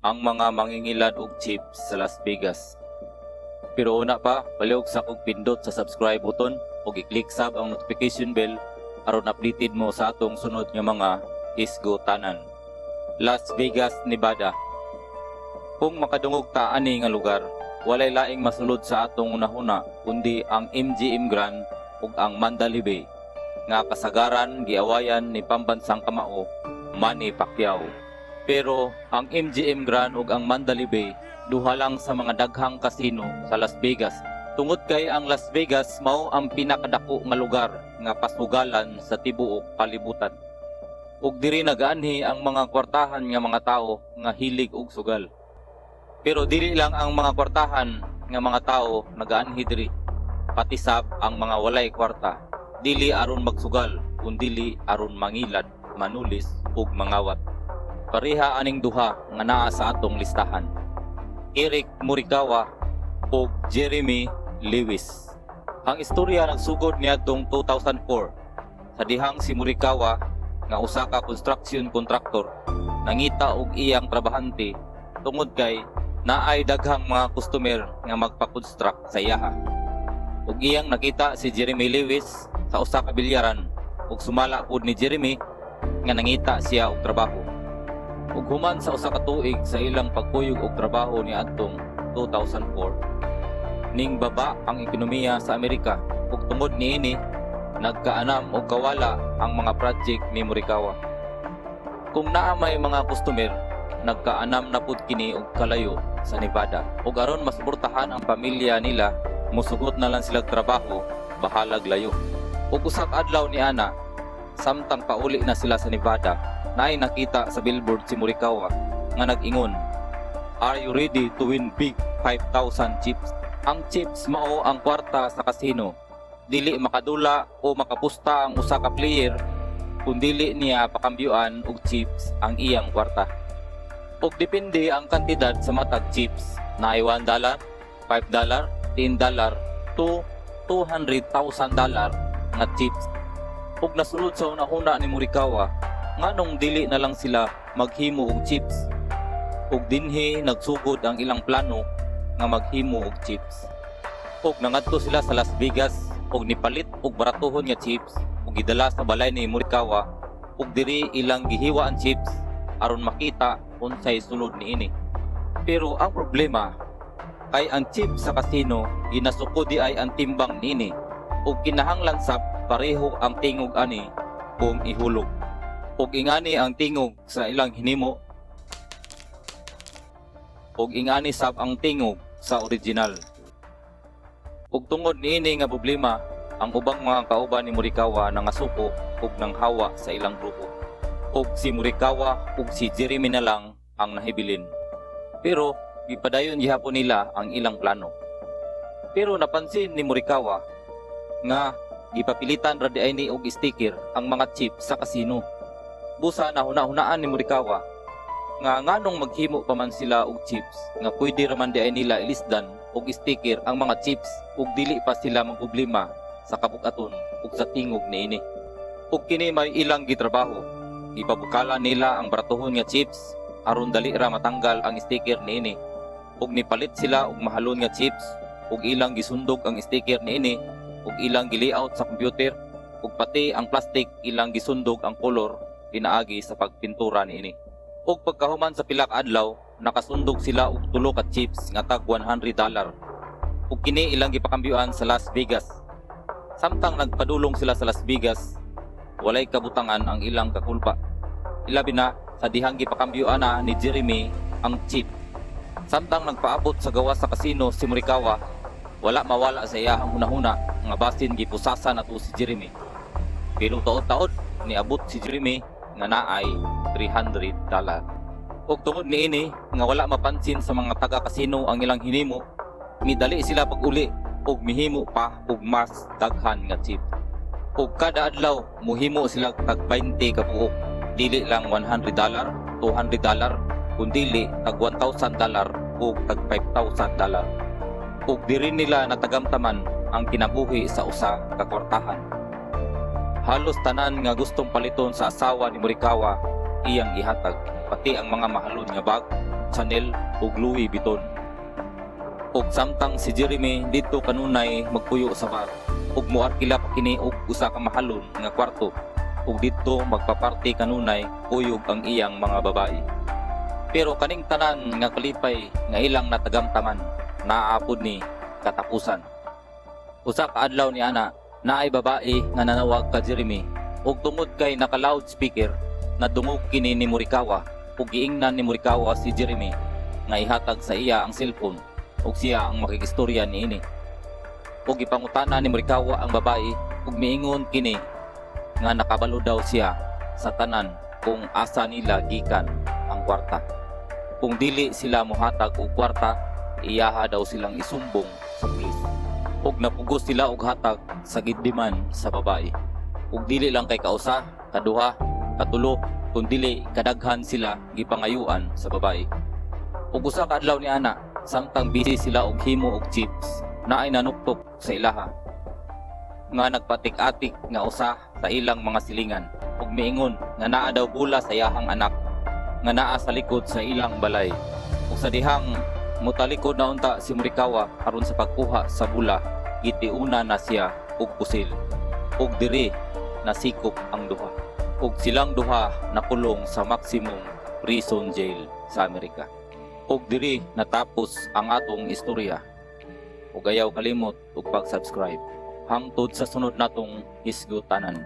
ang mga mangingilad og chips sa Las Vegas. Pero una pa, palihog sa kog pindot sa subscribe button ug i-click sab ang notification bell aron updated mo sa atong sunod nga mga isgotanan. Las Vegas, Nevada. Kung makadungog ta ani nga lugar, walay laing masulod sa atong unahuna kundi ang MGM Grand ug ang Mandalay Bay nga kasagaran giawayan ni pambansang kamao Manny Pacquiao. Pero ang MGM Grand ug ang Mandalay Bay duha lang sa mga daghang kasino sa Las Vegas. Tungod kay ang Las Vegas mao ang pinakadako nga lugar nga pasugalan sa tibuok kalibutan. Ug diri nagaanhi ang mga kwartahan nga mga tawo nga hilig og sugal. Pero dili lang ang mga kwartahan nga mga tawo nagaanhi diri, pati sab ang mga walay kwarta. Dili aron magsugal, kundi aron mangilad, manulis ug mangawat. Pareha aning duha nga naa sa atong listahan. Eric Morikawa ug Jeremy Lewis. Ang istorya nagsugod niadtong 2004 sa dihang si Morikawa nga usa ka construction contractor nangita og iyang trabahante tungod kay naay daghang mga customer nga magpa-construct sa iyaha. Ug iyang nakita si Jeremy Lewis sa usa ka bilyaran ug sumala pud ni Jeremy nga nangita siya og trabaho. Ug human sa usa ka tuig sa ilang pagkuyog og trabaho niadtong 2004, ning baba ang ekonomiya sa Amerika ug tungod niini nagkaanam og kawala ang mga project ni Morikawa. Kung naa may mga customer, nagkaanam na pud kini og kalayo sa Nevada ug aron masuportahan ang pamilya nila, musugot na lang sila trabaho bahalag layo. Ug usa ka adlaw ni ana, samtang pauli na sila sa Nevada, naay nakita sa billboard si Morikawa nga nag-ingon, "Are you ready to win big 5,000 chips?" Ang chips mao ang kwarta sa kasino. Dili makadula o makapusta ang usa ka player kung dili niya pakambyuan og chips ang iyang kwarta. Ug depende ang kantidad sa matag chips, naay $1, $5, $10 to $200,000 nga chips. Ug nasulod sa una-una ni Morikawa, nganong dili na lang sila maghimo og chips. Ug dinhi nagsugod ang ilang plano nga maghimo og chips. Ug nangadto sila sa Las Vegas ug nipalit og baratuhon nga chips ug gidala sa balay ni Morikawa ug diri ilang gihiwa ang chips aron makita unsay sulod niini. Pero ang problema kay ang chips sa kasino ginasuko di ay ang timbang niini ug kinahanglan sab pareho ang tingog ani kung ihulog. Ug ingani ang tingog sa ilang hinimo ug ingani sab ang tingog sa original. Ug tungod niini nga problema, ang ubang mga kauban ni Morikawa nangasuko ug nanghawa sa ilang grupo. Ug si Morikawa ug si Jeremy na lang ang nahibilin. Pero gipadayon gihapon nila ang ilang plano. Pero napansin ni Morikawa nga gipapilitan ra di ni og sticker ang mga chip sa kasino. Busa na hunahunaan ni Morikawa nga nganong maghimo pa man sila og chips nga pwede ra man di nila ilisdan og sticker ang mga chips ug dili pa sila magproblema sa kabug-aton ug sa tingog niini. Ug kini may ilang gitrabaho. Ipabukalan nila ang baratuhon nga chips aron dali ra matanggal ang sticker niini. Ug nipalit sila og mahalon nga chips ug ilang gisundog ang sticker niini ug ilang gi-layout sa computer ug pati ang plastic ilang gisundog ang kolor pinaagi sa pagpintura niini. Ug pagkahuman sa pila ka adlaw, nakasundog sila og tulo ka chips nga tag $100. Ug kini ilang gipakambyuan sa Las Vegas. Samtang nagpadulong sila sa Las Vegas, walay kabutangan ang ilang kakulpa. Ilabi na sa dihang gipakambyuan na ni Jeremy ang chip. Samtang nagpaabot sa gawas sa kasino si Morikawa, wala mawala sa iyahang hunahuna nga basin gipusasan nato si Jeremy. Pero taod-taod niabot si Jeremy nga naay $300. Ug tungod niini nga wala mapansin sa mga taga-kasino ang ilang hinimo, midali sila pag-uli ug mihimo pa og mas daghan nga chip. Ug kada adlaw muhimo sila tag 20 ka buok, dili lang $100, $200, kundi tag $1,000 ug tag $5,000. Ug diri nila natagamtaman ang kinabuhi sa usa ka kwartahan. Halos tanan nga gustong paliton sa asawa ni Morikawa iyang ihatag, pati ang mga mahalon nga bag, Chanel ug Louis Vuitton. Ug samtang si Jeremy dito kanunay magpuyo sa bar ug muarkila pa kini og usa ka mahalon nga kwarto ug dito magpaparty kanunay kuyog ang iyang mga babae. Pero kaning tanan nga kalipay nga ilang natagamtaman naapod ni katapusan. Usa ka adlaw ni ana naay babae nga nanawag ka Jeremy ug tungod kay naka loudspeaker nadungog kini ni Morikawa ug giingnan ni Morikawa si Jeremy nga ihatag sa iya ang cellphone ug siya ang makigistorya niini. Ug ipangutana ni Morikawa ang babae ug miingon kini nga nakabalo daw siya sa tanan kung asa nila gikan ang kwarta. Kung dili sila mohatag og kwarta, iyaha daw silang isumbong sa pulis. Ug napugos sila og hatag sa giddiman sa babae. Ug dili lang kay kausa, kaduha, katulo, kung dili kadaghan sila gipangayuan sa babae. Ug usa ka adlaw ni ana, samtang busy sila og himo og chips, naay nanuktok sa ilaha nga nagpatik-atik nga usa sa ilang mga silingan ug miingon nga naa daw bula sa iyahang anak nga naa sa likod sa ilang balay. Ug sa dihang mutalikod na unta si Morikawa aron sa pagkuha sa bula, gitiuna na siya og pusil ug diri nasikop ang duha ug silang duha nakulong sa maximum prison jail sa Amerika. Ug diri natapos ang atong istorya. Ug ayaw kalimot og pag-subscribe hangtod sa sunod natong hisgutanan.